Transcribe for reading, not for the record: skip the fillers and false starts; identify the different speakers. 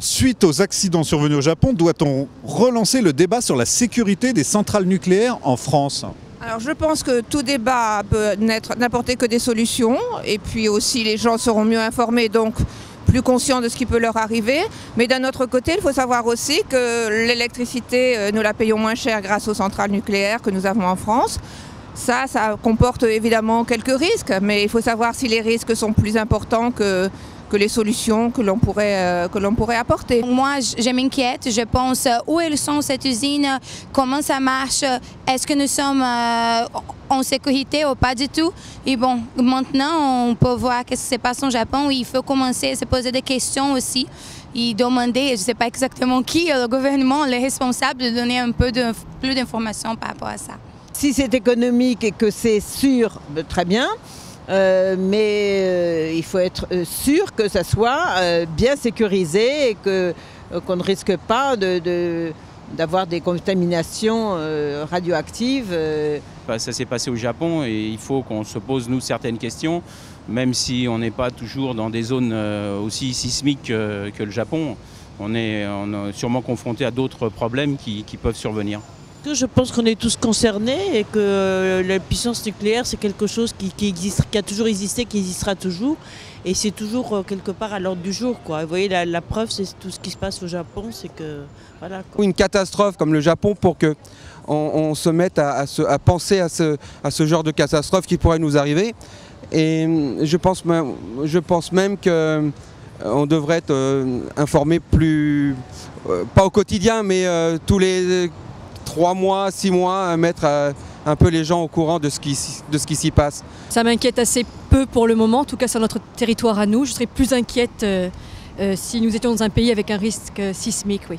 Speaker 1: Suite aux accidents survenus au Japon, doit-on relancer le débat sur la sécurité des centrales nucléaires en France?
Speaker 2: Alors je pense que tout débat peut n'apporter que des solutions et puis aussi les gens seront mieux informés, donc plus conscients de ce qui peut leur arriver. Mais d'un autre côté, il faut savoir aussi que l'électricité, nous la payons moins cher grâce aux centrales nucléaires que nous avons en France. Ça comporte évidemment quelques risques, mais il faut savoir si les risques sont plus importants que les solutions que l'on pourrait apporter.
Speaker 3: Moi, je m'inquiète, je pense où elles sont cette usine, comment ça marche, est-ce que nous sommes en sécurité ou pas du tout. Et bon, maintenant, on peut voir ce qui se passe au Japon. Il faut commencer à se poser des questions aussi et demander, je ne sais pas exactement qui, le gouvernement, les responsables, de donner un peu plus d'informations par rapport à ça.
Speaker 4: Si c'est économique et que c'est sûr, très bien. Mais il faut être sûr que ça soit bien sécurisé et qu'on ne risque pas d'avoir des contaminations radioactives.
Speaker 5: Ça s'est passé au Japon et il faut qu'on se pose nous certaines questions, même si on n'est pas toujours dans des zones aussi sismiques que le Japon. On est sûrement confronté à d'autres problèmes qui peuvent survenir.
Speaker 6: Je pense qu'on est tous concernés et que la puissance nucléaire, c'est quelque chose qui a toujours existé, qui existera toujours. Et c'est toujours quelque part à l'ordre du jour, quoi. Vous voyez, la preuve, c'est tout ce qui se passe au Japon, c'est que... Voilà, quoi.
Speaker 7: Une catastrophe comme le Japon pour qu'on se mette à penser à ce genre de catastrophe qui pourrait nous arriver. Et je pense même qu'on devrait être informé plus... pas au quotidien, mais tous les... 3 mois, 6 mois, mettre un peu les gens au courant de ce qui s'y passe.
Speaker 8: Ça m'inquiète assez peu pour le moment, en tout cas sur notre territoire à nous. Je serais plus inquiète si nous étions dans un pays avec un risque sismique, oui.